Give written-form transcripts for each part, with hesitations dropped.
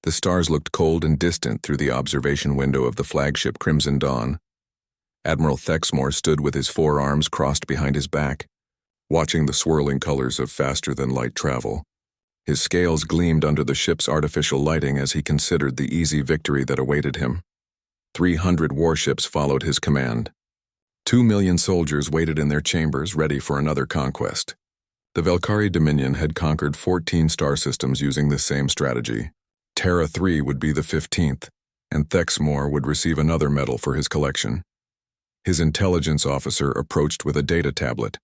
The stars looked cold and distant through the observation window of the flagship Crimson Dawn. Admiral Thexmore stood with his forearms crossed behind his back, watching the swirling colors of faster-than-light travel. His scales gleamed under the ship's artificial lighting as he considered the easy victory that awaited him. 300 warships followed his command. 2 million soldiers waited in their chambers ready for another conquest. The Velkari Dominion had conquered 14 star systems using this same strategy. Terra 3 would be the 15th, and Thexmore would receive another medal for his collection. His intelligence officer approached with a data tablet.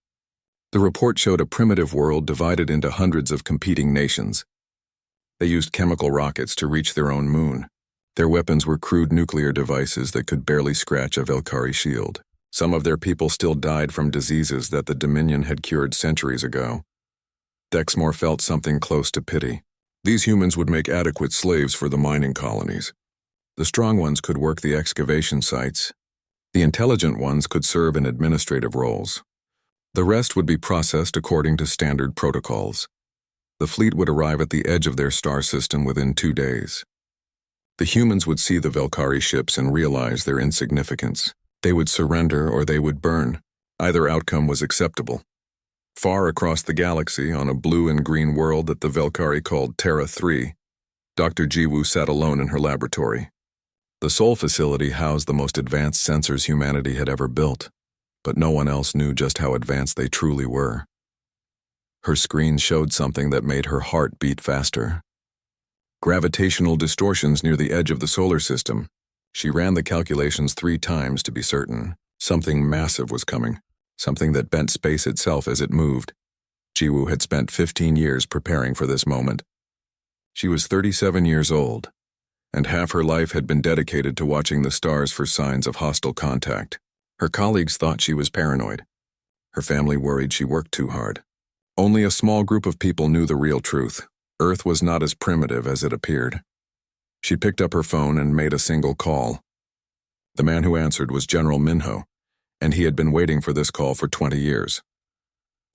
The report showed a primitive world divided into hundreds of competing nations. They used chemical rockets to reach their own moon. Their weapons were crude nuclear devices that could barely scratch a Velkari shield. Some of their people still died from diseases that the Dominion had cured centuries ago. Thexmore felt something close to pity. These humans would make adequate slaves for the mining colonies. The strong ones could work the excavation sites. The intelligent ones could serve in administrative roles. The rest would be processed according to standard protocols. The fleet would arrive at the edge of their star system within 2 days. The humans would see the Velkari ships and realize their insignificance. They would surrender or they would burn. Either outcome was acceptable. Far across the galaxy, on a blue and green world that the Velkari called Terra 3, Dr. Jiwoo sat alone in her laboratory. The Sol facility housed the most advanced sensors humanity had ever built, but no one else knew just how advanced they truly were. Her screen showed something that made her heart beat faster. Gravitational distortions near the edge of the solar system. She ran the calculations 3 times to be certain. Something massive was coming, something that bent space itself as it moved. Jiwoo had spent 15 years preparing for this moment. She was 37 years old, and half her life had been dedicated to watching the stars for signs of hostile contact. Her colleagues thought she was paranoid. Her family worried she worked too hard. Only a small group of people knew the real truth. Earth was not as primitive as it appeared. She picked up her phone and made a single call. The man who answered was General Minho, and he had been waiting for this call for 20 years.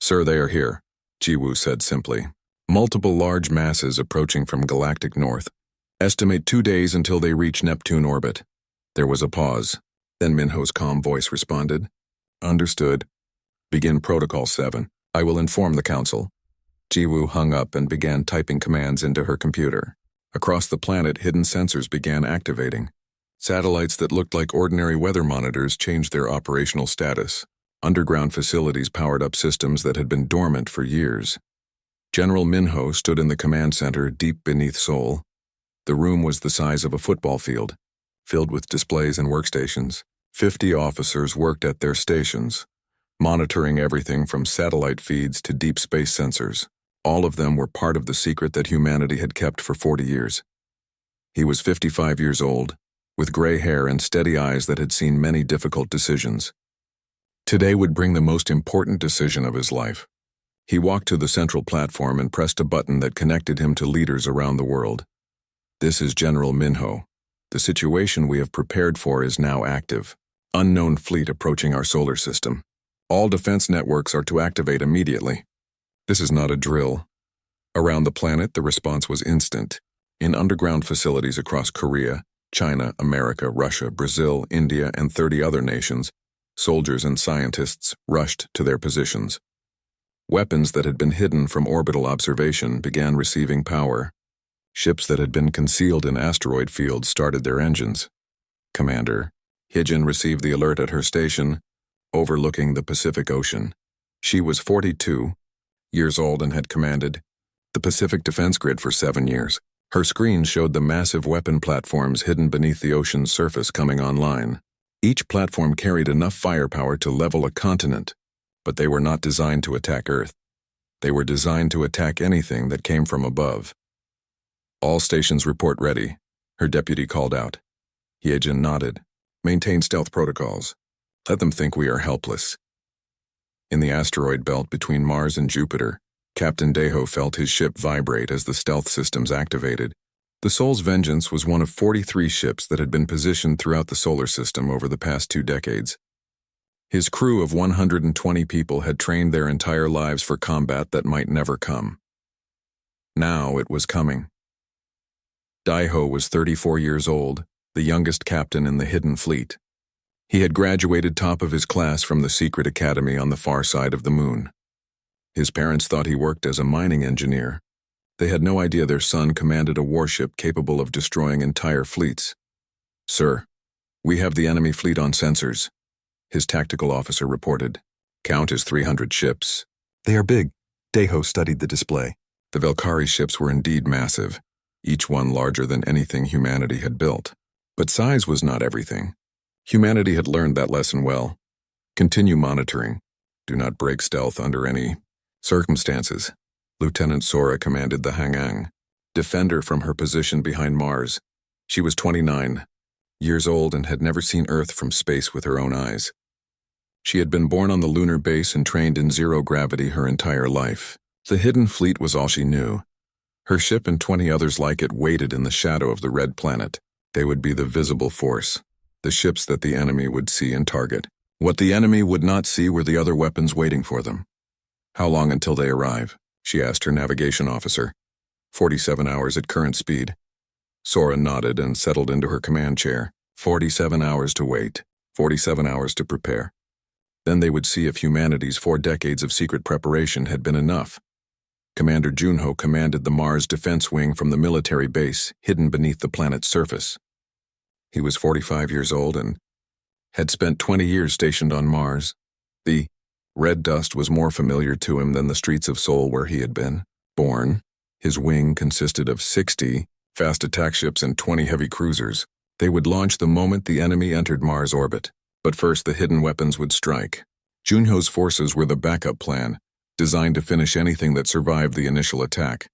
"Sir, they are here," Jiwoo said simply. "Multiple large masses approaching from galactic north. Estimate 2 days until they reach Neptune orbit." There was a pause. Then Minho's calm voice responded. "Understood. Begin Protocol 7. I will inform the Council." Jiwoo hung up and began typing commands into her computer. Across the planet, hidden sensors began activating. Satellites that looked like ordinary weather monitors changed their operational status. Underground facilities powered up systems that had been dormant for years. General Minho stood in the command center deep beneath Seoul. The room was the size of a football field, filled with displays and workstations. 50 officers worked at their stations, monitoring everything from satellite feeds to deep space sensors. All of them were part of the secret that humanity had kept for 40 years. He was 55 years old, with gray hair and steady eyes that had seen many difficult decisions. Today would bring the most important decision of his life. He walked to the central platform and pressed a button that connected him to leaders around the world. "This is General Minho. The situation we have prepared for is now active. Unknown fleet approaching our solar system. All defense networks are to activate immediately." This is not a drill. Around the planet, the response was instant. In underground facilities across Korea, China, America, Russia, Brazil, India, and 30 other nations, soldiers and scientists rushed to their positions. Weapons that had been hidden from orbital observation began receiving power. Ships that had been concealed in asteroid fields started their engines. Commander Hijin received the alert at her station, overlooking the Pacific Ocean. She was 42 years old and had commanded the Pacific Defense Grid for 7 years. Her screen showed the massive weapon platforms hidden beneath the ocean's surface coming online. Each platform carried enough firepower to level a continent, but they were not designed to attack Earth. They were designed to attack anything that came from above. "All stations report ready," her deputy called out. Hyejin nodded. "Maintain stealth protocols. Let them think we are helpless." In the asteroid belt between Mars and Jupiter, Captain Deho felt his ship vibrate as the stealth systems activated. The Sol's Vengeance was one of 43 ships that had been positioned throughout the solar system over the past 2 decades. His crew of 120 people had trained their entire lives for combat that might never come. Now it was coming. Daiho was 34 years old, the youngest captain in the Hidden Fleet. He had graduated top of his class from the secret academy on the far side of the moon. His parents thought he worked as a mining engineer. They had no idea their son commanded a warship capable of destroying entire fleets. "Sir, we have the enemy fleet on sensors," his tactical officer reported. "Count as 300 ships." "They are big." Daiho studied the display. The Velkari ships were indeed massive, each one larger than anything humanity had built. But size was not everything. Humanity had learned that lesson well. Continue monitoring. Do not break stealth under any circumstances. Lieutenant Sora commanded the Hangang, defender from her position behind Mars. She was 29 years old and had never seen Earth from space with her own eyes. She had been born on the lunar base and trained in zero gravity her entire life. The Hidden Fleet was all she knew. Her ship and 20 others like it waited in the shadow of the Red Planet. They would be the visible force, the ships that the enemy would see and target. What the enemy would not see were the other weapons waiting for them. "How long until they arrive?" she asked her navigation officer. 47 hours at current speed." Sora nodded and settled into her command chair. 47 hours to wait, 47 hours to prepare. Then they would see if humanity's 4 decades of secret preparation had been enough. Commander Junho commanded the Mars Defense Wing from the military base hidden beneath the planet's surface. He was 45 years old and had spent 20 years stationed on Mars. The red dust was more familiar to him than the streets of Seoul where he had been born. His wing consisted of 60 fast attack ships and 20 heavy cruisers. They would launch the moment the enemy entered Mars orbit. But first the hidden weapons would strike. Junho's forces were the backup plan, designed to finish anything that survived the initial attack.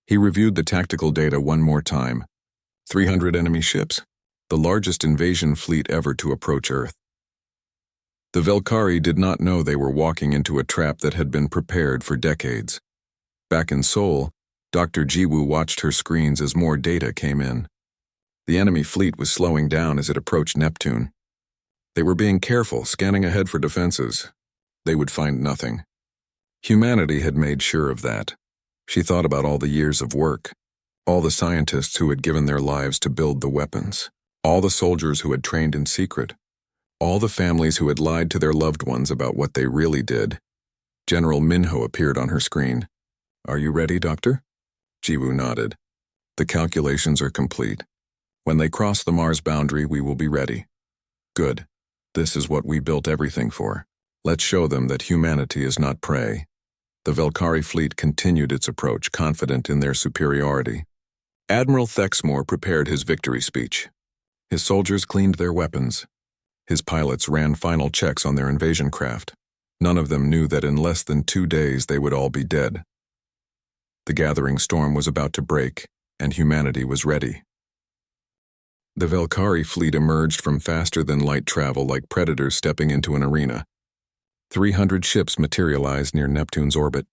He reviewed the tactical data one more time. 300 enemy ships, the largest invasion fleet ever to approach Earth. The Velkari did not know they were walking into a trap that had been prepared for decades. Back in Seoul, Dr. Jiwoo watched her screens as more data came in. The enemy fleet was slowing down as it approached Neptune. They were being careful, scanning ahead for defenses. They would find nothing. Humanity had made sure of that. She thought about all the years of work, all the scientists who had given their lives to build the weapons, all the soldiers who had trained in secret, all the families who had lied to their loved ones about what they really did. General Minho appeared on her screen. "Are you ready, Doctor?" Jiwoo nodded. "The calculations are complete. When they cross the Mars boundary, we will be ready." "Good. This is what we built everything for. Let's show them that humanity is not prey." The Velkari fleet continued its approach, confident in their superiority. Admiral Thexmore prepared his victory speech. His soldiers cleaned their weapons. His pilots ran final checks on their invasion craft. None of them knew that in less than 2 days they would all be dead. The gathering storm was about to break, and humanity was ready. The Velkari fleet emerged from faster-than-light travel like predators stepping into an arena. 300 ships materialized near Neptune's orbit,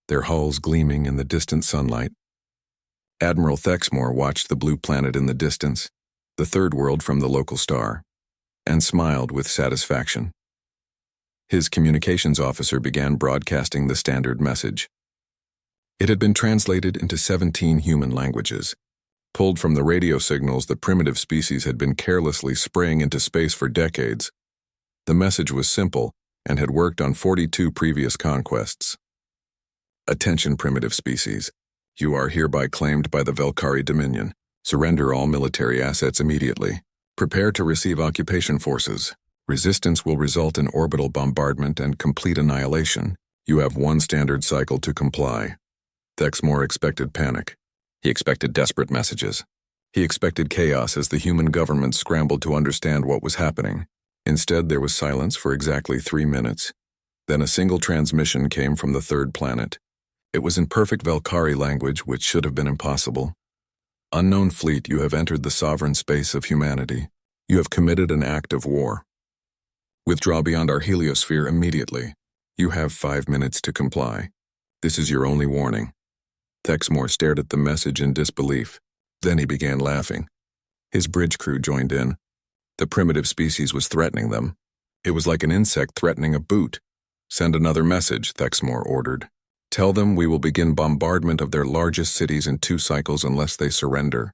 their hulls gleaming in the distant sunlight. Admiral Thexmore watched the blue planet in the distance, the third world from the local star, and smiled with satisfaction. His communications officer began broadcasting the standard message. It had been translated into 17 human languages. Pulled from the radio signals the primitive species had been carelessly spraying into space for decades. The message was simple and had worked on 42 previous conquests. "Attention, primitive species. You are hereby claimed by the Velkari Dominion. Surrender all military assets immediately. Prepare to receive occupation forces. Resistance will result in orbital bombardment and complete annihilation. You have 1 standard cycle to comply." Thexmore expected panic. He expected desperate messages. He expected chaos as the human government scrambled to understand what was happening. Instead, there was silence for exactly 3 minutes. Then a single transmission came from the third planet. It was in perfect Velkari language, which should have been impossible. "Unknown fleet, you have entered the sovereign space of humanity. You have committed an act of war. Withdraw beyond our heliosphere immediately. You have 5 minutes to comply. This is your only warning." Thexmore stared at the message in disbelief. Then he began laughing. His bridge crew joined in. The primitive species was threatening them. It was like an insect threatening a boot. "Send another message," Thexmore ordered. "Tell them we will begin bombardment of their largest cities in 2 cycles unless they surrender."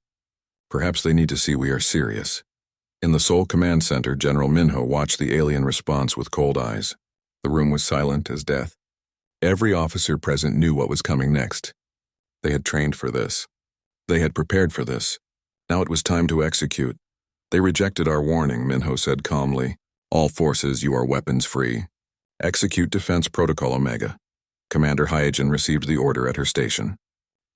Perhaps they need to see we are serious. In the Seoul Command Center, General Minho watched the alien response with cold eyes. The room was silent as death. Every officer present knew what was coming next. They had trained for this. They had prepared for this. Now it was time to execute. They rejected our warning, Minho said calmly. All forces, you are weapons free. Execute Defense Protocol Omega. Commander Hyojin received the order at her station.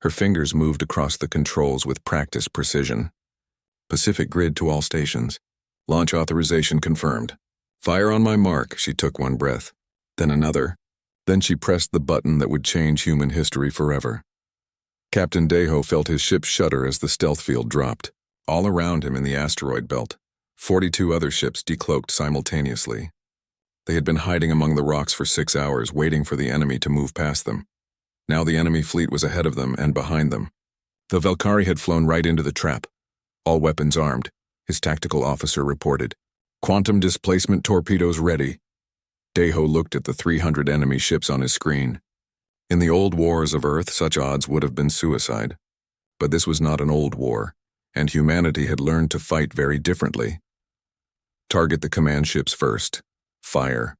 Her fingers moved across the controls with practiced precision. Pacific Grid to all stations. Launch authorization confirmed. Fire on my mark, she took one breath. Then another. Then she pressed the button that would change human history forever. Captain Daeho felt his ship shudder as the stealth field dropped. All around him in the asteroid belt, 42 other ships decloaked simultaneously. They had been hiding among the rocks for 6 hours, waiting for the enemy to move past them. Now the enemy fleet was ahead of them and behind them. The Valkyrie had flown right into the trap. All weapons armed, his tactical officer reported. Quantum displacement torpedoes ready. Daeho looked at the 300 enemy ships on his screen. In the old wars of Earth, such odds would have been suicide. But this was not an old war, and humanity had learned to fight very differently. Target the command ships first. Fire.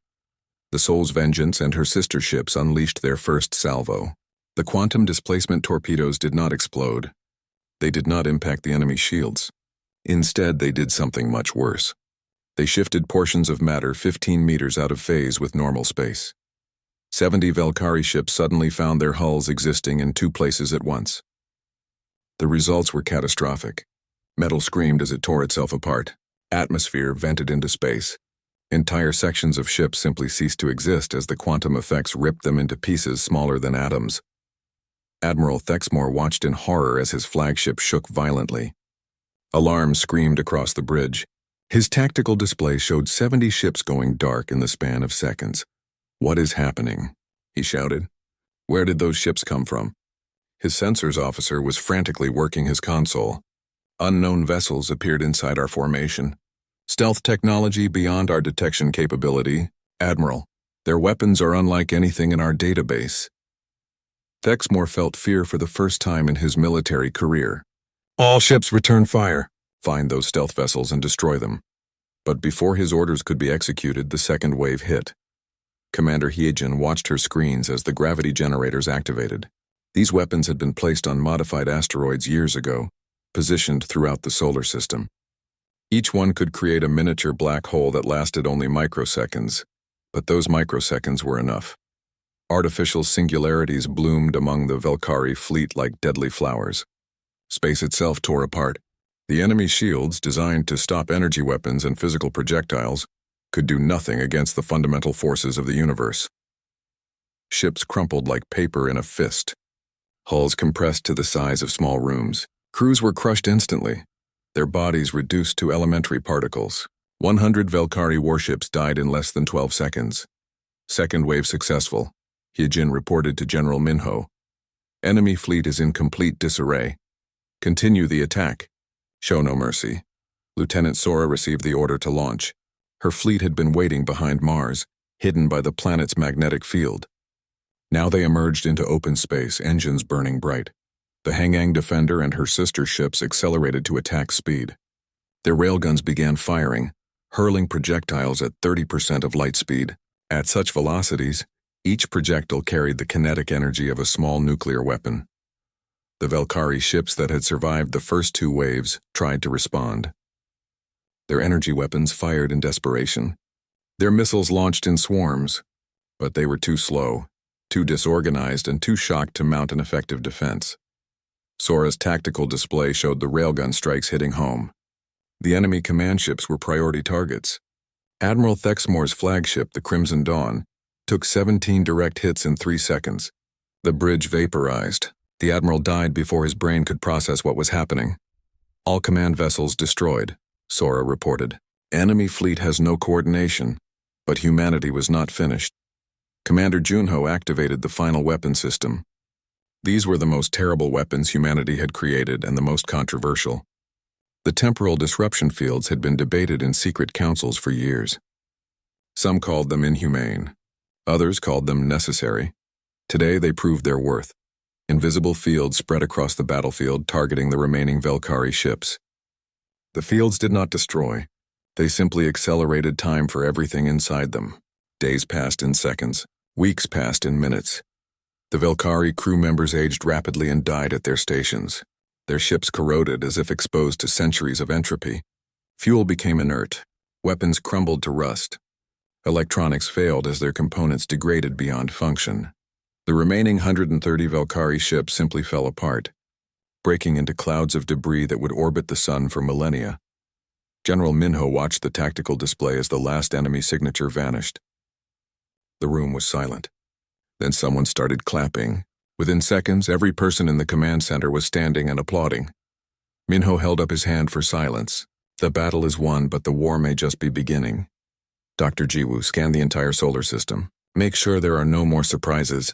The Soul's Vengeance and her sister ships unleashed their first salvo. The quantum displacement torpedoes did not explode. They did not impact the enemy shields. Instead, they did something much worse. They shifted portions of matter 15 meters out of phase with normal space. 70 Valkyrie ships suddenly found their hulls existing in 2 places at once. The results were catastrophic. Metal screamed as it tore itself apart. Atmosphere vented into space. Entire sections of ships simply ceased to exist as the quantum effects ripped them into pieces smaller than atoms. Admiral Thexmore watched in horror as his flagship shook violently. Alarms screamed across the bridge. His tactical display showed 70 ships going dark in the span of seconds. What is happening? He shouted. Where did those ships come from? His sensors officer was frantically working his console. Unknown vessels appeared inside our formation. Stealth technology beyond our detection capability. Admiral, their weapons are unlike anything in our database. Thexmore felt fear for the first time in his military career. All ships return fire. Find those stealth vessels and destroy them. But before his orders could be executed, the second wave hit. Commander Hyojin watched her screens as the gravity generators activated. These weapons had been placed on modified asteroids years ago, positioned throughout the solar system. Each one could create a miniature black hole that lasted only microseconds, but those microseconds were enough. Artificial singularities bloomed among the Valkyrie fleet like deadly flowers. Space itself tore apart. The enemy shields, designed to stop energy weapons and physical projectiles, could do nothing against the fundamental forces of the universe. Ships crumpled like paper in a fist. Hulls compressed to the size of small rooms. Crews were crushed instantly, their bodies reduced to elementary particles. 100 Valkyrie warships died in less than 12 seconds. Second wave successful, Hyojin reported to General Minho. Enemy fleet is in complete disarray. Continue the attack. Show no mercy. Lieutenant Sora received the order to launch. Her fleet had been waiting behind Mars, hidden by the planet's magnetic field. Now they emerged into open space, engines burning bright. The Hangang Defender and her sister ships accelerated to attack speed. Their railguns began firing, hurling projectiles at 30% of light speed. At such velocities, each projectile carried the kinetic energy of a small nuclear weapon. The Valkyrie ships that had survived the first 2 waves tried to respond. Their energy weapons fired in desperation. Their missiles launched in swarms, but they were too slow, too disorganized, and too shocked to mount an effective defense. Sora's tactical display showed the railgun strikes hitting home. The enemy command ships were priority targets. Admiral Thexmore's flagship, the Crimson Dawn, took 17 direct hits in 3 seconds. The bridge vaporized. The admiral died before his brain could process what was happening. All command vessels destroyed, Sora reported. Enemy fleet has no coordination, but humanity was not finished. Commander Junho activated the final weapon system. These were the most terrible weapons humanity had created and the most controversial. The temporal disruption fields had been debated in secret councils for years. Some called them inhumane. Others called them necessary. Today they proved their worth. Invisible fields spread across the battlefield, targeting the remaining Valkyrie ships. The fields did not destroy. They simply accelerated time for everything inside them. Days passed in seconds. Weeks passed in minutes. The Velkari crew members aged rapidly and died at their stations. Their ships corroded as if exposed to centuries of entropy. Fuel became inert. Weapons crumbled to rust. Electronics failed as their components degraded beyond function. The remaining 130 Velkari ships simply fell apart, breaking into clouds of debris that would orbit the sun for millennia. General Minho watched the tactical display as the last enemy signature vanished. The room was silent. Then someone started clapping. Within seconds, every person in the command center was standing and applauding. Minho held up his hand for silence. The battle is won, but the war may just be beginning. Dr. Jiwoo scanned the entire solar system. Make sure there are no more surprises.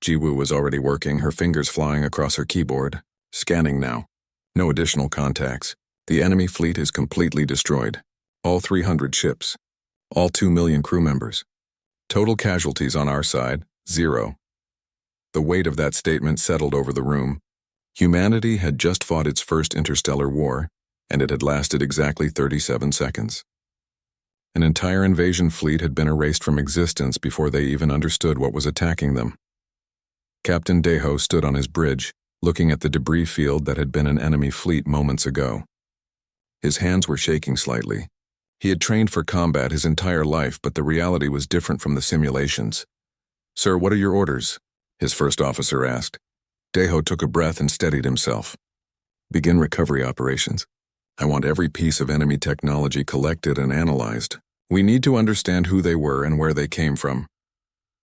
Jiwoo was already working, her fingers flying across her keyboard. Scanning now. No additional contacts. The enemy fleet is completely destroyed. All 300 ships. All 2 million crew members. Total casualties on our side, 0. The weight of that statement settled over the room. Humanity had just fought its first interstellar war, and it had lasted exactly 37 seconds. An entire invasion fleet had been erased from existence before they even understood what was attacking them. Captain Deho stood on his bridge, looking at the debris field that had been an enemy fleet moments ago. His hands were shaking slightly. He had trained for combat his entire life, but the reality was different from the simulations. "Sir, what are your orders?" his first officer asked. Deho took a breath and steadied himself. "Begin recovery operations. I want every piece of enemy technology collected and analyzed. We need to understand who they were and where they came from."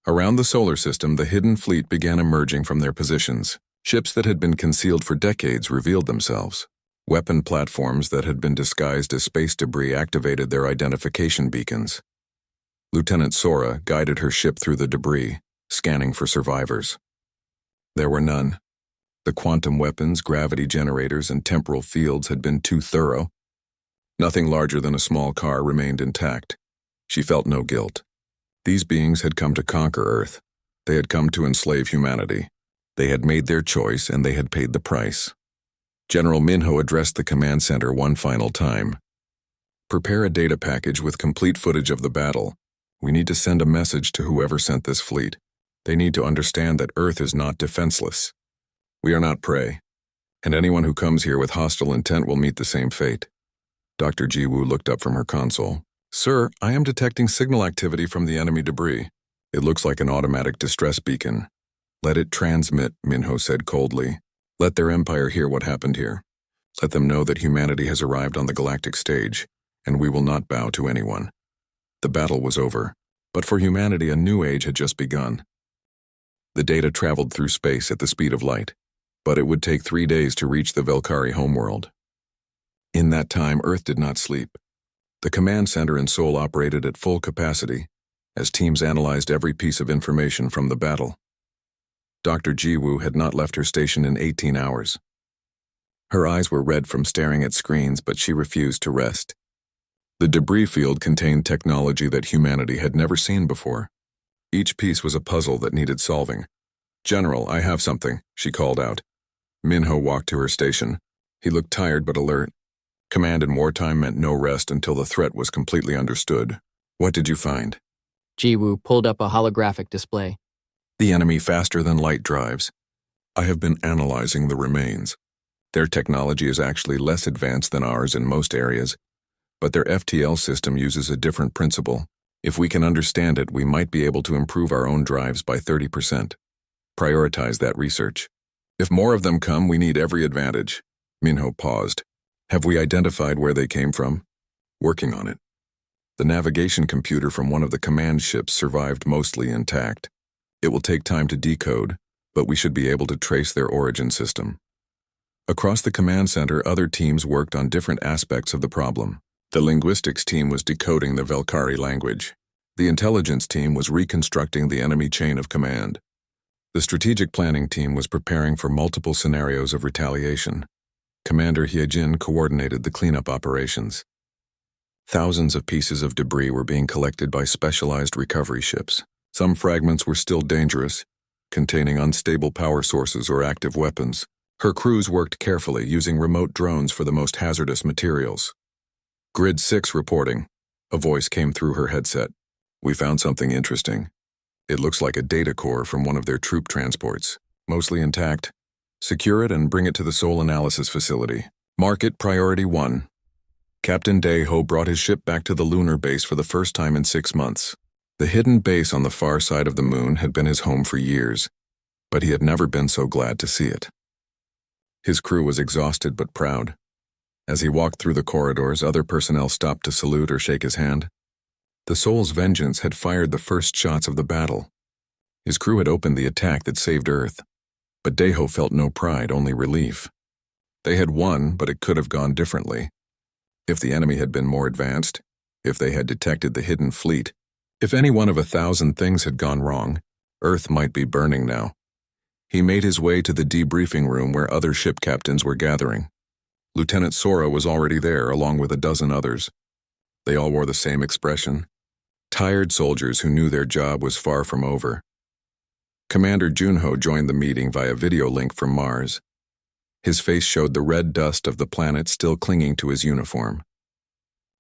Around the solar system, the hidden fleet began emerging from their positions. Ships that had been concealed for decades revealed themselves. Weapon platforms that had been disguised as space debris activated their identification beacons. Lieutenant Sora guided her ship through the debris, scanning for survivors. There were none. The quantum weapons, gravity generators, and temporal fields had been too thorough. Nothing larger than a small car remained intact. She felt no guilt. These beings had come to conquer Earth. They had come to enslave humanity. They had made their choice, and they had paid the price. General Minho addressed the command center one final time. "Prepare a data package with complete footage of the battle. We need to send a message to whoever sent this fleet. They need to understand that Earth is not defenseless. We are not prey, and anyone who comes here with hostile intent will meet the same fate." Dr. Jiwoo looked up from her console. "Sir, I am detecting signal activity from the enemy debris. It looks like an automatic distress beacon." "Let it transmit," Minho said coldly. "Let their empire hear what happened here. Let them know that humanity has arrived on the galactic stage, and we will not bow to anyone." The battle was over, but for humanity a new age had just begun. The data traveled through space at the speed of light, but it would take 3 days to reach the Velkari homeworld. In that time, Earth did not sleep. The command center in Seoul operated at full capacity, as teams analyzed every piece of information from the battle. Dr. Jiwoo had not left her station in 18 hours. Her eyes were red from staring at screens, but she refused to rest. The debris field contained technology that humanity had never seen before. Each piece was a puzzle that needed solving. "General, I have something," she called out. Minho walked to her station. He looked tired but alert. Command in wartime meant no rest until the threat was completely understood. "What did you find?" Jiwoo pulled up a holographic display. "The enemy faster than light drives. I have been analyzing the remains. Their technology is actually less advanced than ours in most areas, but their FTL system uses a different principle. If we can understand it, we might be able to improve our own drives by 30%. Prioritize that research. If more of them come, we need every advantage." Minho paused. "Have we identified where they came from?" "Working on it. The navigation computer from one of the command ships survived mostly intact. It will take time to decode, but we should be able to trace their origin system." Across the command center, other teams worked on different aspects of the problem. The linguistics team was decoding the Velkari language. The intelligence team was reconstructing the enemy chain of command. The strategic planning team was preparing for multiple scenarios of retaliation. Commander Hyejin coordinated the cleanup operations. Thousands of pieces of debris were being collected by specialized recovery ships. Some fragments were still dangerous, containing unstable power sources or active weapons. Her crews worked carefully, using remote drones for the most hazardous materials. Grid 6 reporting. A voice came through her headset. We found something interesting. It looks like a data core from one of their troop transports, mostly intact. Secure it and bring it to the Soul Analysis Facility. Mark it Priority 1. Captain Dayho brought his ship back to the lunar base for the first time in 6 months. The hidden base on the far side of the moon had been his home for years, but he had never been so glad to see it. His crew was exhausted but proud. As he walked through the corridors, other personnel stopped to salute or shake his hand. The Soul's vengeance had fired the first shots of the battle. His crew had opened the attack that saved Earth, but Dayho felt no pride, only relief. They had won, but it could have gone differently. If the enemy had been more advanced, if they had detected the hidden fleet, if any one of 1,000 things had gone wrong, Earth might be burning now. He made his way to the debriefing room where other ship captains were gathering. Lieutenant Sora was already there, along with a dozen others. They all wore the same expression. Tired soldiers who knew their job was far from over. Commander Junho joined the meeting via video link from Mars. His face showed the red dust of the planet still clinging to his uniform.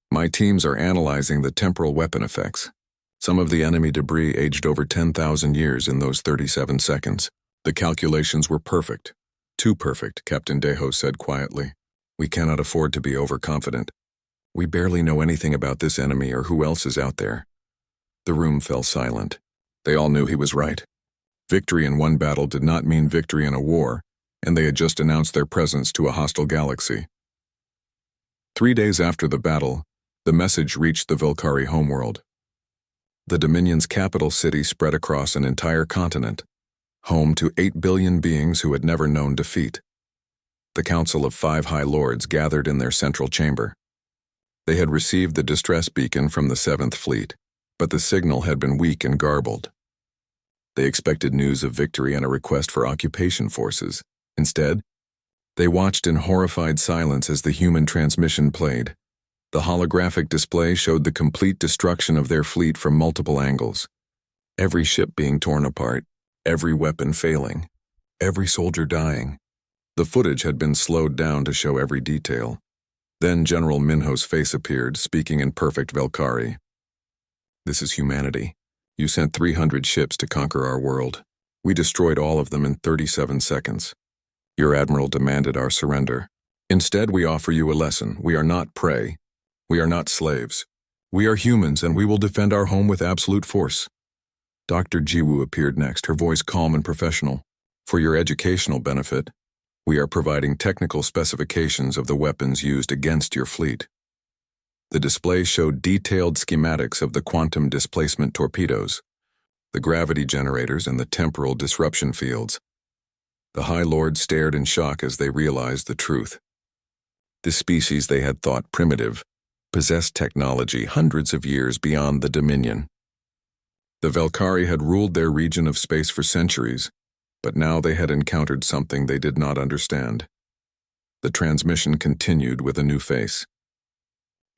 My teams are analyzing the temporal weapon effects. Some of the enemy debris aged over 10,000 years in those 37 seconds. The calculations were perfect. Too perfect, Captain Dayho said quietly. We cannot afford to be overconfident. We barely know anything about this enemy or who else is out there. The room fell silent. They all knew he was right. Victory in one battle did not mean victory in a war, and they had just announced their presence to a hostile galaxy. 3 days after the battle, the message reached the Velkari homeworld. The Dominion's capital city spread across an entire continent, home to 8 billion beings who had never known defeat. The Council of 5 High Lords gathered in their central chamber. They had received the distress beacon from the 7th Fleet, but the signal had been weak and garbled. They expected news of victory and a request for occupation forces. Instead, they watched in horrified silence as the human transmission played. The holographic display showed the complete destruction of their fleet from multiple angles. Every ship being torn apart, every weapon failing, every soldier dying. The footage had been slowed down to show every detail. Then General Minho's face appeared, speaking in perfect Velkari. This is humanity. You sent 300 ships to conquer our world. We destroyed all of them in 37 seconds. Your admiral demanded our surrender. Instead, we offer you a lesson. We are not prey. We are not slaves. We are humans, and we will defend our home with absolute force. Dr. Jiwoo appeared next, her voice calm and professional. For your educational benefit, we are providing technical specifications of the weapons used against your fleet. The display showed detailed schematics of the quantum displacement torpedoes, the gravity generators, and the temporal disruption fields. The High Lords stared in shock as they realized the truth. This species they had thought primitive possessed technology hundreds of years beyond the Dominion. The Velkari had ruled their region of space for centuries, but now they had encountered something they did not understand. The transmission continued with a new face.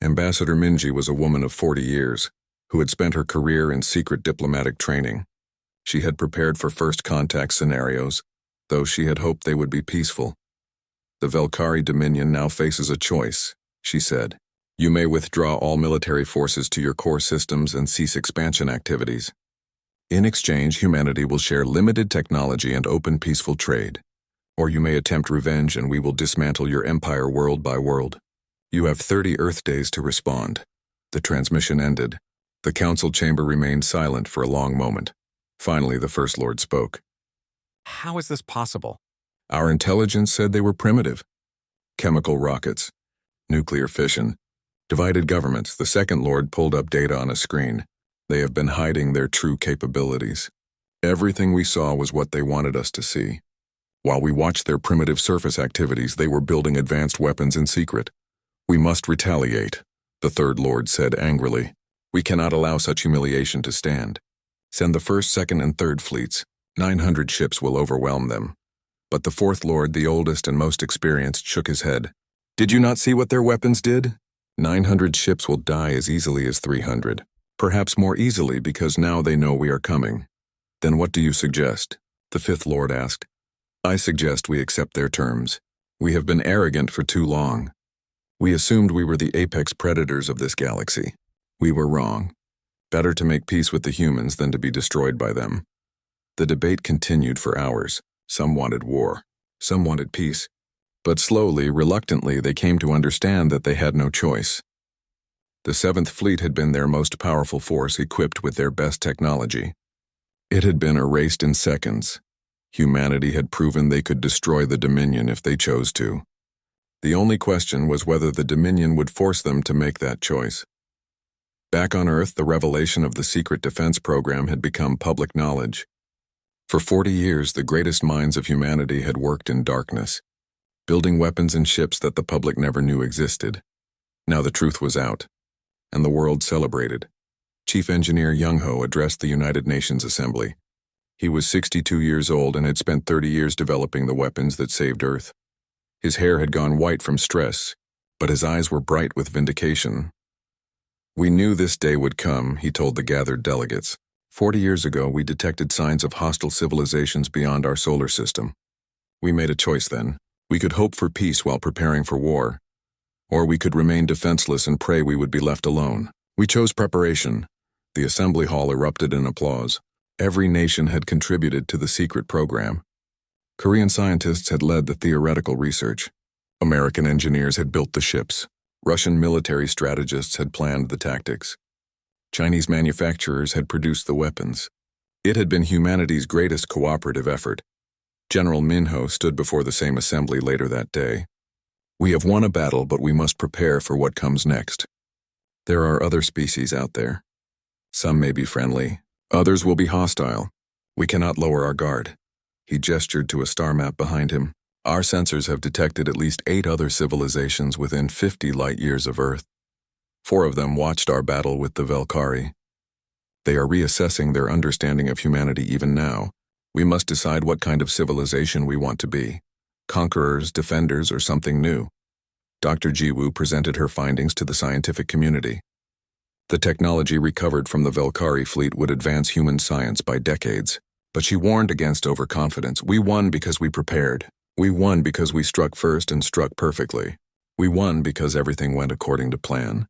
Ambassador Minji was a woman of 40 years, who had spent her career in secret diplomatic training. She had prepared for first contact scenarios, though she had hoped they would be peaceful. The Velkari Dominion now faces a choice, she said. You may withdraw all military forces to your core systems and cease expansion activities. In exchange, humanity will share limited technology and open peaceful trade. Or you may attempt revenge and we will dismantle your empire world by world. You have 30 Earth days to respond. The transmission ended. The council chamber remained silent for a long moment. Finally, the First Lord spoke. How is this possible? Our intelligence said they were primitive. Chemical rockets, nuclear fission, divided governments. The Second Lord pulled up data on a screen. They have been hiding their true capabilities. Everything we saw was what they wanted us to see. While we watched their primitive surface activities, they were building advanced weapons in secret. We must retaliate, the Third Lord said angrily. We cannot allow such humiliation to stand. Send the First, Second, and Third Fleets. 900 ships will overwhelm them. But the Fourth Lord, the oldest and most experienced, shook his head. Did you not see what their weapons did? 900 ships will die as easily as 300. Perhaps more easily because now they know we are coming. Then what do you suggest? The Fifth Lord asked. I suggest we accept their terms. We have been arrogant for too long. We assumed we were the apex predators of this galaxy. We were wrong. Better to make peace with the humans than to be destroyed by them. The debate continued for hours. Some wanted war. Some wanted peace. But slowly, reluctantly, they came to understand that they had no choice. The Seventh Fleet had been their most powerful force, equipped with their best technology. It had been erased in seconds. Humanity had proven they could destroy the Dominion if they chose to. The only question was whether the Dominion would force them to make that choice. Back on Earth, the revelation of the secret defense program had become public knowledge. For 40 years, the greatest minds of humanity had worked in darkness, building weapons and ships that the public never knew existed. Now the truth was out, and the world celebrated. Chief Engineer Young-ho addressed the United Nations Assembly. He was 62 years old and had spent 30 years developing the weapons that saved Earth. His hair had gone white from stress, but his eyes were bright with vindication. We knew this day would come, he told the gathered delegates. 40 years ago, we detected signs of hostile civilizations beyond our solar system. We made a choice then. We could hope for peace while preparing for war, or we could remain defenseless and pray we would be left alone. We chose preparation. The assembly hall erupted in applause. Every nation had contributed to the secret program. Korean scientists had led the theoretical research. American engineers had built the ships. Russian military strategists had planned the tactics. Chinese manufacturers had produced the weapons. It had been humanity's greatest cooperative effort. General Minho stood before the same assembly later that day. We have won a battle, but we must prepare for what comes next. There are other species out there. Some may be friendly. Others will be hostile. We cannot lower our guard. He gestured to a star map behind him. Our sensors have detected at least 8 other civilizations within 50 light-years of Earth. 4 of them watched our battle with the Valkyrie. They are reassessing their understanding of humanity even now. We must decide what kind of civilization we want to be. Conquerors, defenders, or something new. Dr. Jiwoo presented her findings to the scientific community. The technology recovered from the Valkyrie fleet would advance human science by decades. But she warned against overconfidence. We won because we prepared. We won because we struck first and struck perfectly. We won because everything went according to plan.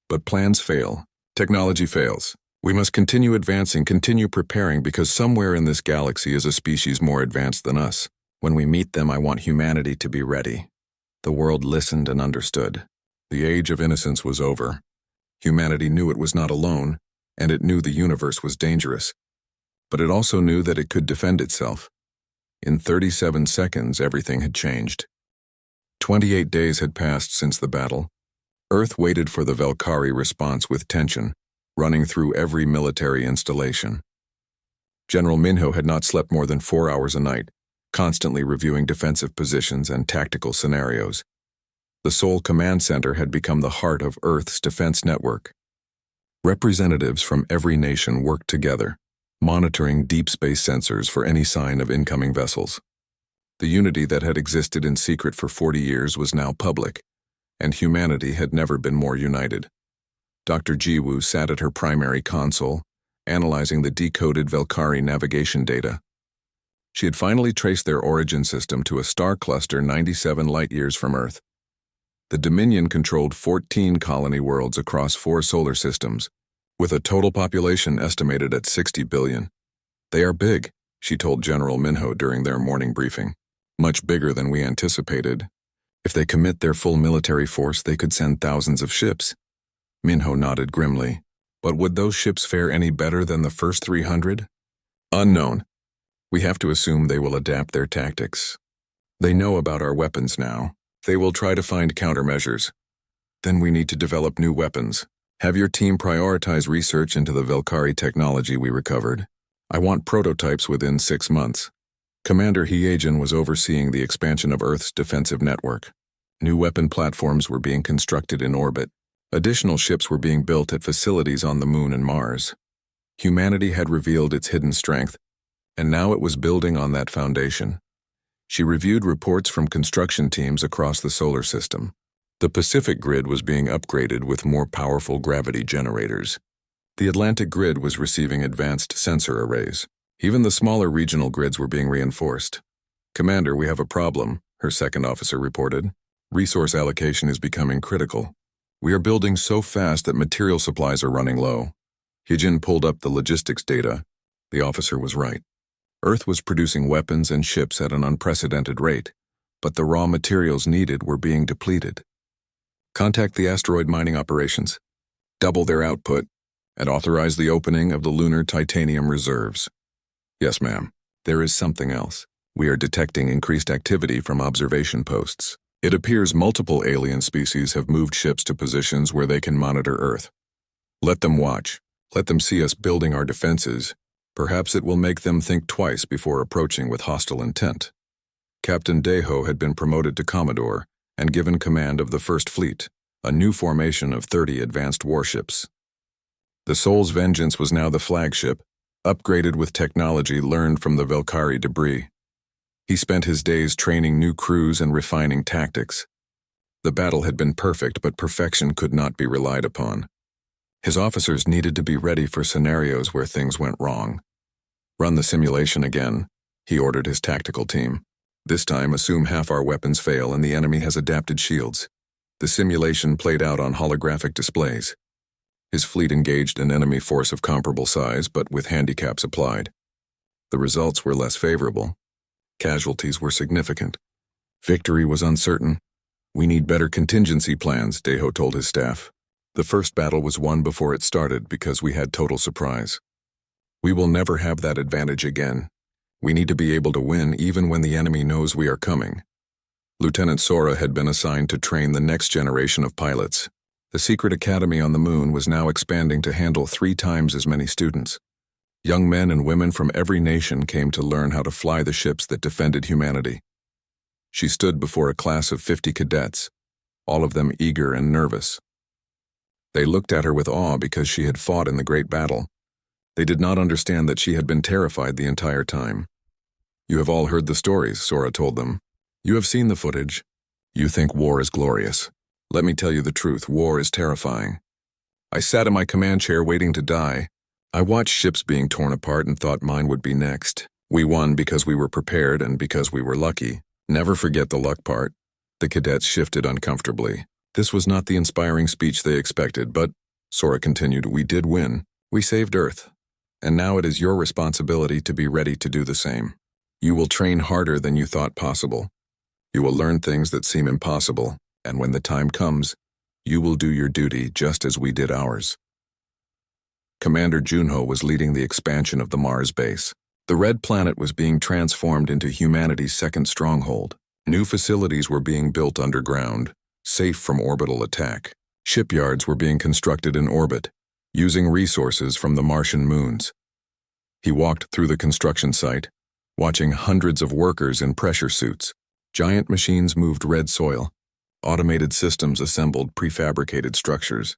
But plans fail. Technology fails. We must continue advancing, continue preparing, because somewhere in this galaxy is a species more advanced than us. When we meet them, I want humanity to be ready. The world listened and understood. The age of innocence was over. Humanity knew it was not alone, and it knew the universe was dangerous. But it also knew that it could defend itself. In 37 seconds, everything had changed. 28 days had passed since the battle. Earth waited for the Valkyrie response with tension, running through every military installation. General Minho had not slept more than 4 hours a night, constantly reviewing defensive positions and tactical scenarios. The Seoul Command Center had become the heart of Earth's defense network. Representatives from every nation worked together, monitoring deep space sensors for any sign of incoming vessels. The unity that had existed in secret for 40 years was now public, and humanity had never been more united. Dr. Jiwoo sat at her primary console, analyzing the decoded Valkyrie navigation data. She had finally traced their origin system to a star cluster 97 light-years from Earth. The Dominion controlled 14 colony worlds across 4 solar systems, with a total population estimated at 60 billion. They are big, she told General Minho during their morning briefing. Much bigger than we anticipated. If they commit their full military force, they could send thousands of ships. Minho nodded grimly. But would those ships fare any better than the first 300? Unknown. We have to assume they will adapt their tactics. They know about our weapons now. They will try to find countermeasures. Then we need to develop new weapons. Have your team prioritize research into the Valkyrie technology we recovered. I want prototypes within 6 months. Commander Hyejin was overseeing the expansion of Earth's defensive network. New weapon platforms were being constructed in orbit. Additional ships were being built at facilities on the Moon and Mars. Humanity had revealed its hidden strength, and now it was building on that foundation. She reviewed reports from construction teams across the solar system. The Pacific grid was being upgraded with more powerful gravity generators. The Atlantic grid was receiving advanced sensor arrays. Even the smaller regional grids were being reinforced. Commander, we have a problem, her second officer reported. Resource allocation is becoming critical. We are building so fast that material supplies are running low. Hyejin pulled up the logistics data. The officer was right. Earth was producing weapons and ships at an unprecedented rate, but the raw materials needed were being depleted. Contact the asteroid mining operations, double their output, and authorize the opening of the lunar titanium reserves. Yes, ma'am. There is something else. We are detecting increased activity from observation posts. It appears multiple alien species have moved ships to positions where they can monitor Earth. Let them watch. Let them see us building our defenses. Perhaps it will make them think twice before approaching with hostile intent. Captain Deho had been promoted to Commodore and given command of the First Fleet, a new formation of 30 advanced warships. The Soul's Vengeance was now the flagship, upgraded with technology learned from the Velkari debris. He spent his days training new crews and refining tactics. The battle had been perfect, but perfection could not be relied upon. His officers needed to be ready for scenarios where things went wrong. Run the simulation again, he ordered his tactical team. This time, assume half our weapons fail and the enemy has adapted shields. The simulation played out on holographic displays. His fleet engaged an enemy force of comparable size, but with handicaps applied. The results were less favorable. Casualties were significant. Victory was uncertain. We need better contingency plans, Deho told his staff. The first battle was won before it started because we had total surprise. We will never have that advantage again. We need to be able to win even when the enemy knows we are coming. Lieutenant Sora had been assigned to train the next generation of pilots. The secret academy on the moon was now expanding to handle 3 times as many students. Young men and women from every nation came to learn how to fly the ships that defended humanity. She stood before a class of 50 cadets, all of them eager and nervous. They looked at her with awe because she had fought in the great battle. They did not understand that she had been terrified the entire time. You have all heard the stories, Sora told them. You have seen the footage. You think war is glorious. Let me tell you the truth, war is terrifying. I sat in my command chair waiting to die. I watched ships being torn apart and thought mine would be next. We won because we were prepared and because we were lucky. Never forget the luck part. The cadets shifted uncomfortably. This was not the inspiring speech they expected, but, Sora continued, we did win. We saved Earth. And now it is your responsibility to be ready to do the same. You will train harder than you thought possible. You will learn things that seem impossible, and when the time comes, you will do your duty just as we did ours. Commander Junho was leading the expansion of the Mars base. The red planet was being transformed into humanity's second stronghold. New facilities were being built underground, safe from orbital attack. Shipyards were being constructed in orbit, using resources from the Martian moons. He walked through the construction site, watching hundreds of workers in pressure suits. Giant machines moved red soil. Automated systems assembled prefabricated structures.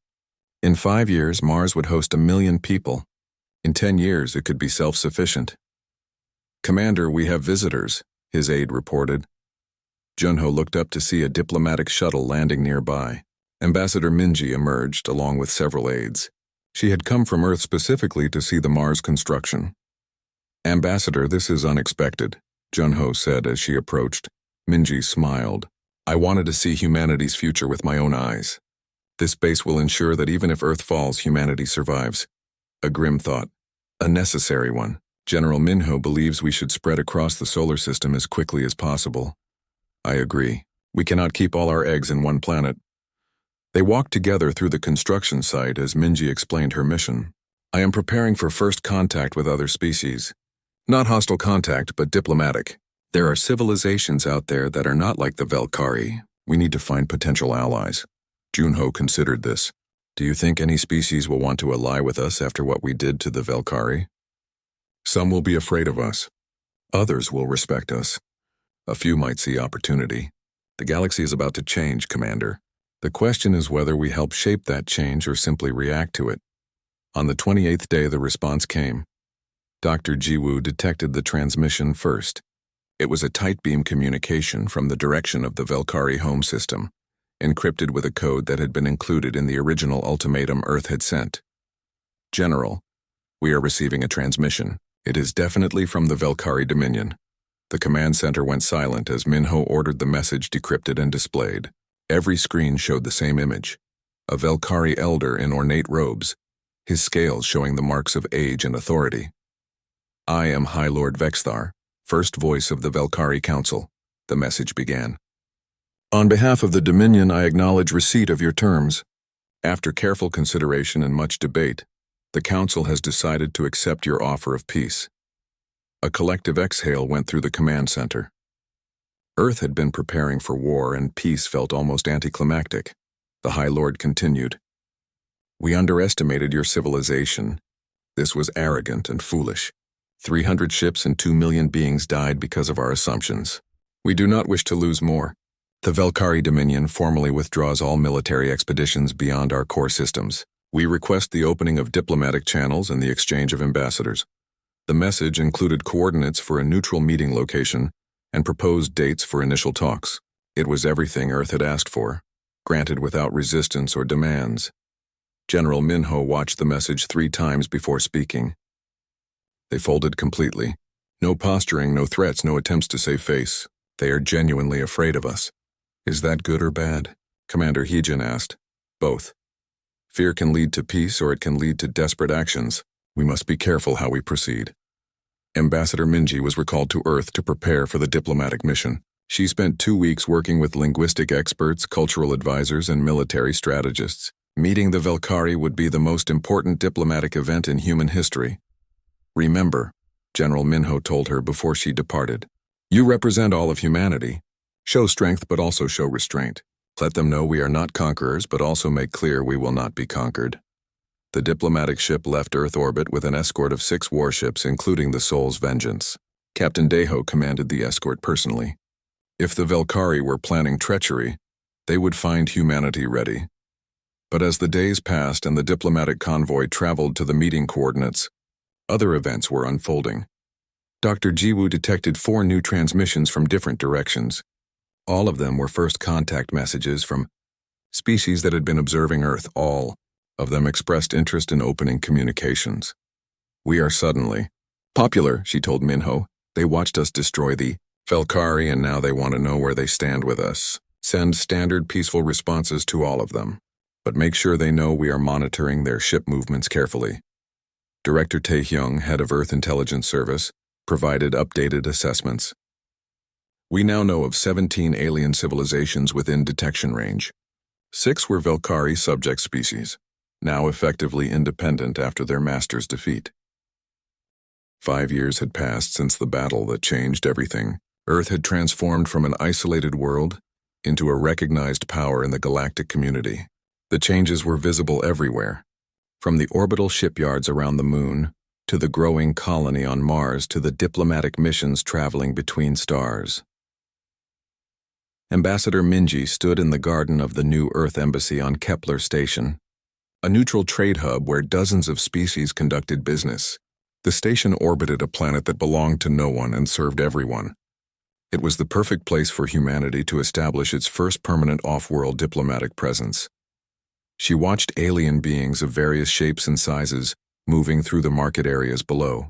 In 5 years, Mars would host 1 million people. In 10 years, it could be self-sufficient. Commander, we have visitors, his aide reported. Junho looked up to see a diplomatic shuttle landing nearby. Ambassador Minji emerged, along with several aides. She had come from Earth specifically to see the Mars construction. Ambassador, this is unexpected, Junho said as she approached. Minji smiled. I wanted to see humanity's future with my own eyes. This base will ensure that even if Earth falls, humanity survives. A grim thought. A necessary one. General Minho believes we should spread across the solar system as quickly as possible. I agree. We cannot keep all our eggs in one planet. They walked together through the construction site as Minji explained her mission. I am preparing for first contact with other species. Not hostile contact, but diplomatic. There are civilizations out there that are not like the Velkari. We need to find potential allies. Junho considered this. Do you think any species will want to ally with us after what we did to the Velkari? Some will be afraid of us. Others will respect us. A few might see opportunity. The galaxy is about to change, Commander. The question is whether we help shape that change or simply react to it. On the 28th day, the response came. Dr. Jiwoo detected the transmission first. It was a tight beam communication from the direction of the Velkari home system, encrypted with a code that had been included in the original ultimatum Earth had sent. General, we are receiving a transmission. It is definitely from the Velkari Dominion. The command center went silent as Minho ordered the message decrypted and displayed. Every screen showed the same image. A Velkari elder in ornate robes, his scales showing the marks of age and authority. "I am High Lord Vexthar, first voice of the Velkari Council," the message began. "On behalf of the Dominion, I acknowledge receipt of your terms. After careful consideration and much debate, the Council has decided to accept your offer of peace." A collective exhale went through the command center. Earth had been preparing for war, and peace felt almost anticlimactic. The High Lord continued. "We underestimated your civilization. This was arrogant and foolish. 300 ships and 2 million beings died because of our assumptions. We do not wish to lose more. The Velkari Dominion formally withdraws all military expeditions beyond our core systems. We request the opening of diplomatic channels and the exchange of ambassadors." The message included coordinates for a neutral meeting location and proposed dates for initial talks. It was everything Earth had asked for, granted without resistance or demands. General Minho watched the message 3 times before speaking. They folded completely. No posturing, no threats, no attempts to save face. "They are genuinely afraid of us." "Is that good or bad?" Commander Heejin asked. "Both. Fear can lead to peace or it can lead to desperate actions. We must be careful how we proceed." Ambassador Minji was recalled to Earth to prepare for the diplomatic mission. She spent 2 weeks working with linguistic experts, cultural advisors, and military strategists. Meeting the Velkari would be the most important diplomatic event in human history. "Remember," General Minho told her before she departed, "you represent all of humanity. Show strength but also show restraint. Let them know we are not conquerors but also make clear we will not be conquered." The diplomatic ship left Earth orbit with an escort of 6 warships, including the Soul's Vengeance. Captain Deho commanded the escort personally. If the Velkari were planning treachery, they would find humanity ready. But as the days passed and the diplomatic convoy traveled to the meeting coordinates, other events were unfolding. Dr. Jiwoo detected 4 new transmissions from different directions. All of them were first contact messages from species that had been observing Earth. All of them expressed interest in opening communications. "We are suddenly popular," she told Minho. "They watched us destroy the Velkari and now they want to know where they stand with us. Send standard peaceful responses to all of them, but make sure they know we are monitoring their ship movements carefully." Director Taehyung, head of Earth Intelligence Service, provided updated assessments. "We now know of 17 alien civilizations within detection range. 6 were Velkari subject species, now effectively independent after their master's defeat." 5 years had passed since the battle that changed everything. Earth had transformed from an isolated world into a recognized power in the galactic community. The changes were visible everywhere, from the orbital shipyards around the moon, to the growing colony on Mars, to the diplomatic missions traveling between stars. Ambassador Minji stood in the garden of the new Earth Embassy on Kepler Station, a neutral trade hub where dozens of species conducted business. The station orbited a planet that belonged to no one and served everyone. It was the perfect place for humanity to establish its first permanent off-world diplomatic presence. She watched alien beings of various shapes and sizes moving through the market areas below.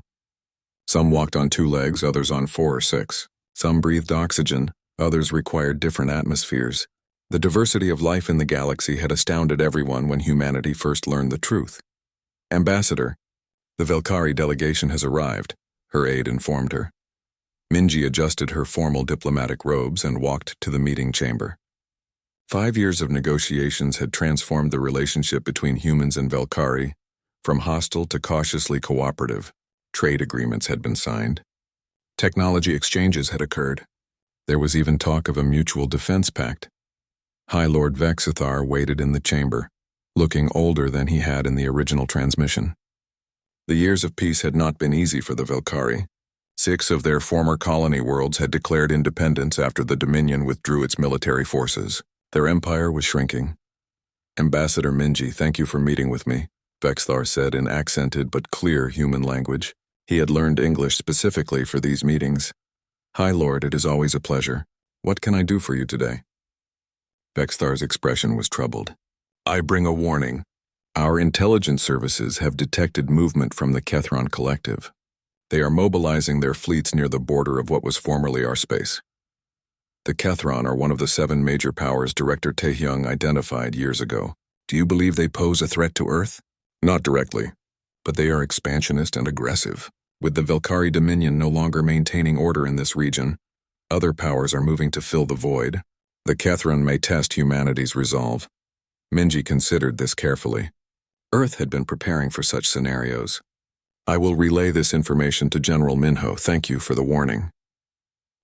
Some walked on 2 legs, others on 4 or 6. Some breathed oxygen, others required different atmospheres. The diversity of life in the galaxy had astounded everyone when humanity first learned the truth. "Ambassador, the Velkari delegation has arrived," her aide informed her. Minji adjusted her formal diplomatic robes and walked to the meeting chamber. 5 years of negotiations had transformed the relationship between humans and Velkari, from hostile to cautiously cooperative. Trade agreements had been signed. Technology exchanges had occurred. There was even talk of a mutual defense pact. High Lord Vexithar waited in the chamber, looking older than he had in the original transmission. The years of peace had not been easy for the Velkari. 6 of their former colony worlds had declared independence after the Dominion withdrew its military forces. Their empire was shrinking. "Ambassador Minji, thank you for meeting with me," Vexthar said in accented but clear human language. He had learned English specifically for these meetings. "High Lord, it is always a pleasure. What can I do for you today?" Vexthar's expression was troubled. "I bring a warning. Our intelligence services have detected movement from the Kethron Collective. They are mobilizing their fleets near the border of what was formerly our space. The Kethron are one of the 7 major powers Director Taehyung identified years ago. Do you believe they pose a threat to Earth? Not directly, but they are expansionist and aggressive. With the Velkari Dominion no longer maintaining order in this region, other powers are moving to fill the void. The Kethron may test humanity's resolve. Minji considered this carefully. Earth had been preparing for such scenarios. I will relay this information to General Minho. Thank you for the warning.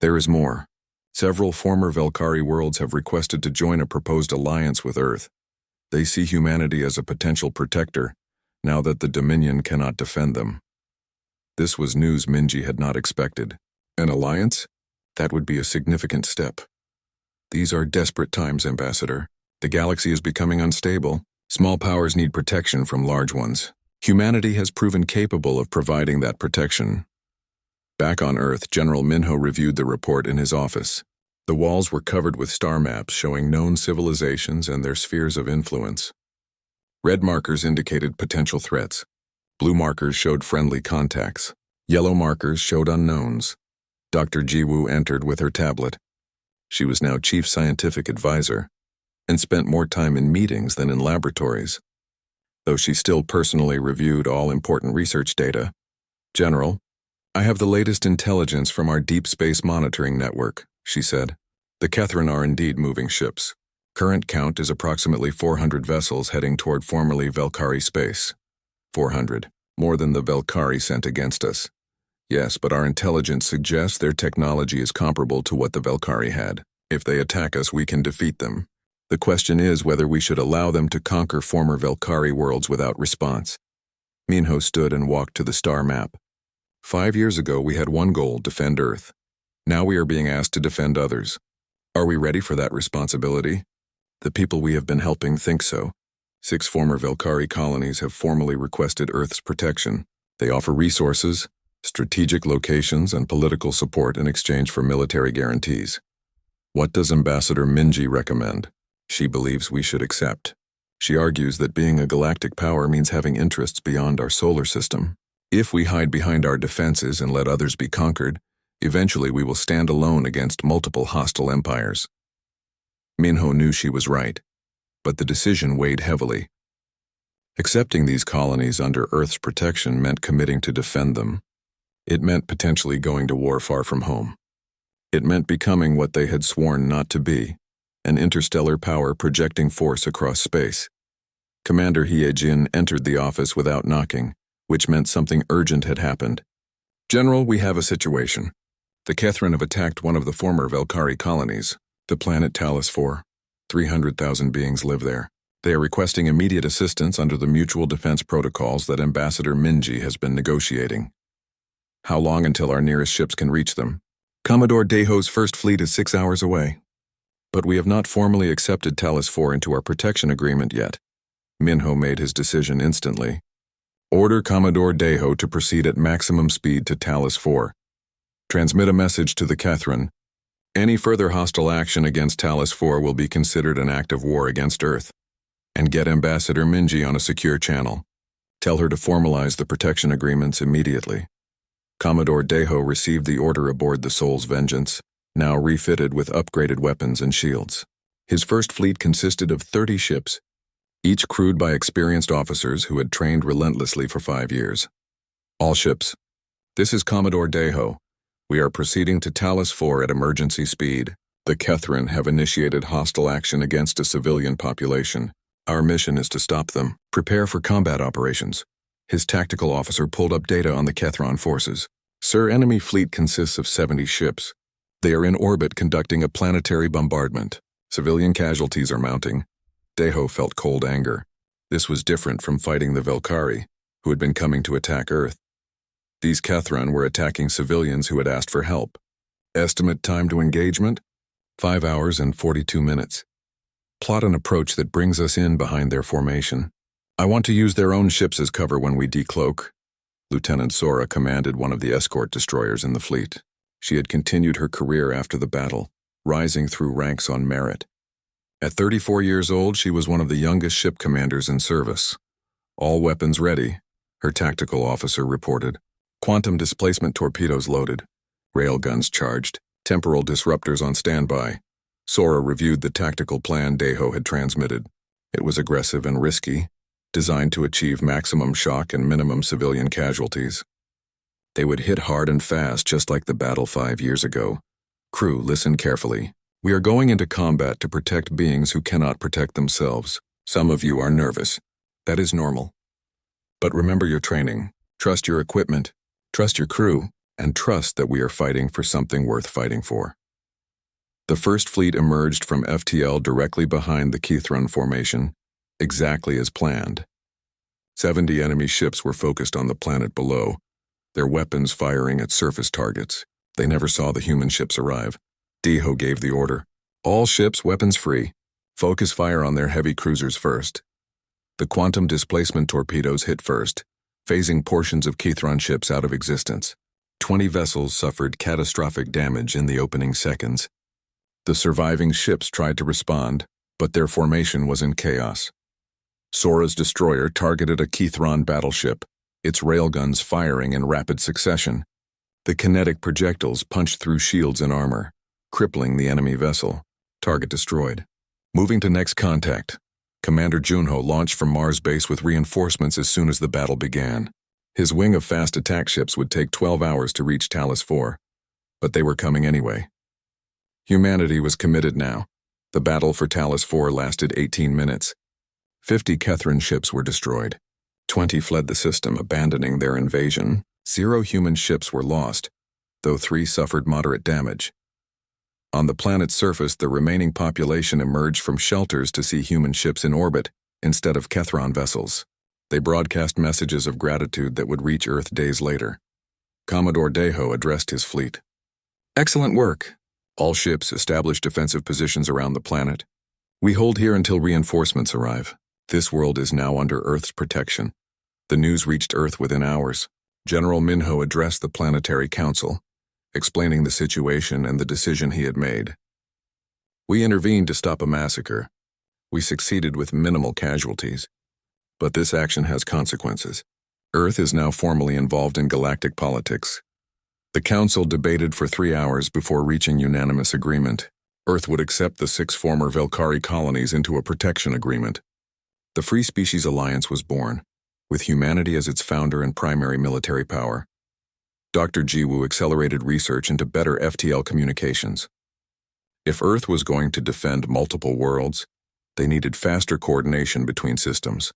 There is more. Several former Velkari worlds have requested to join a proposed alliance with Earth. They see humanity as a potential protector, now that the Dominion cannot defend them. This was news Minji had not expected. An alliance? That would be a significant step. These are desperate times, Ambassador. The galaxy is becoming unstable. Small powers need protection from large ones. Humanity has proven capable of providing that protection. Back on Earth, General Minho reviewed the report in his office. The walls were covered with star maps showing known civilizations and their spheres of influence. Red markers indicated potential threats. Blue markers showed friendly contacts. Yellow markers showed unknowns. Dr. Jiwoo entered with her tablet. She was now Chief Scientific Advisor and spent more time in meetings than in laboratories, though she still personally reviewed all important research data. General, I have the latest intelligence from our deep space monitoring network, she said. The Kethron are indeed moving ships. Current count is approximately 400 vessels heading toward formerly Velkari space. 400, more than the Velkari sent against us. Yes, but our intelligence suggests their technology is comparable to what the Velkari had. If they attack us, we can defeat them. The question is whether we should allow them to conquer former Velkari worlds without response. Minho stood and walked to the star map. 5 years ago, we had one goal: defend Earth. Now we are being asked to defend others. Are we ready for that responsibility? The people we have been helping think so. 6 former Velkari colonies have formally requested Earth's protection. They offer resources, strategic locations, and political support in exchange for military guarantees. What does Ambassador Minji recommend? She believes we should accept. She argues that being a galactic power means having interests beyond our solar system. If we hide behind our defenses and let others be conquered, eventually we will stand alone against multiple hostile empires. Minho knew she was right, but the decision weighed heavily. Accepting these colonies under Earth's protection meant committing to defend them. It meant potentially going to war far from home. It meant becoming what they had sworn not to be, an interstellar power projecting force across space. Commander Hye-jin entered the office without knocking, which meant something urgent had happened. General, we have a situation. The Kethron have attacked one of the former Velkari colonies, the planet Talos 4. 300,000 beings live there. They are requesting immediate assistance under the mutual defense protocols that Ambassador Minji has been negotiating. How long until our nearest ships can reach them? Commodore Daeho's first fleet is 6 hours away. But we have not formally accepted Talos 4 into our protection agreement yet. Minho made his decision instantly. Order Commodore Daeho to proceed at maximum speed to Talos 4. Transmit a message to the Kethron. Any further hostile action against Talos 4 will be considered an act of war against Earth. And get Ambassador Minji on a secure channel. Tell her to formalize the protection agreements immediately. Commodore Daeho received the order aboard the Soul's Vengeance, now refitted with upgraded weapons and shields. His first fleet consisted of 30 ships, each crewed by experienced officers who had trained relentlessly for 5 years. All ships. This is Commodore Daeho. We are proceeding to Talos 4 at emergency speed. The Kethron have initiated hostile action against a civilian population. Our mission is to stop them. Prepare for combat operations. His tactical officer pulled up data on the Kethron forces. Sir, enemy fleet consists of 70 ships. They are in orbit conducting a planetary bombardment. Civilian casualties are mounting. Daeho felt cold anger. This was different from fighting the Velkari, who had been coming to attack Earth. These Kethron were attacking civilians who had asked for help. Estimate time to engagement? 5 hours and 42 minutes. Plot an approach that brings us in behind their formation. I want to use their own ships as cover when we decloak. Lieutenant Sora commanded one of the escort destroyers in the fleet. She had continued her career after the battle, rising through ranks on merit. At 34 years old, she was one of the youngest ship commanders in service. All weapons ready, her tactical officer reported. Quantum displacement torpedoes loaded. Railguns charged. Temporal disruptors on standby. Sora reviewed the tactical plan Deho had transmitted. It was aggressive and risky, designed to achieve maximum shock and minimum civilian casualties. They would hit hard and fast, just like the battle 5 years ago. Crew, listen carefully. We are going into combat to protect beings who cannot protect themselves. Some of you are nervous. That is normal. But remember your training. Trust your equipment. Trust your crew. And trust that we are fighting for something worth fighting for. The First Fleet emerged from FTL directly behind the Keythron formation, exactly as planned. 70 enemy ships were focused on the planet below, their weapons firing at surface targets. They never saw the human ships arrive. Deho gave the order. All ships weapons free. Focus fire on their heavy cruisers first. The quantum displacement torpedoes hit first, phasing portions of Keythron ships out of existence. 20 vessels suffered catastrophic damage in the opening seconds. The surviving ships tried to respond, but their formation was in chaos. Sora's destroyer targeted a Keythron battleship, its railguns firing in rapid succession. The kinetic projectiles punched through shields and armor, crippling the enemy vessel. Target destroyed. Moving to next contact. Commander Junho launched from Mars base with reinforcements as soon as the battle began. His wing of fast attack ships would take 12 hours to reach Talos 4, but they were coming anyway. Humanity was committed now. The battle for Talos 4 lasted 18 minutes. 50 Kethran ships were destroyed. 20 fled the system, abandoning their invasion. 0 human ships were lost, though 3 suffered moderate damage. On the planet's surface, the remaining population emerged from shelters to see human ships in orbit instead of Kethran vessels. They broadcast messages of gratitude that would reach Earth days later. Commodore Deho addressed his fleet. Excellent work. All ships established defensive positions around the planet. We hold here until reinforcements arrive. This world is now under Earth's protection. The news reached Earth within hours. General Minho addressed the Planetary Council, explaining the situation and the decision he had made. We intervened to stop a massacre. We succeeded with minimal casualties. But this action has consequences. Earth is now formally involved in galactic politics. The Council debated for 3 hours before reaching unanimous agreement. Earth would accept the 6 former Velkari colonies into a protection agreement. The Free Species Alliance was born, with humanity as its founder and primary military power. Dr. Jiwoo accelerated research into better FTL communications. If Earth was going to defend multiple worlds, they needed faster coordination between systems.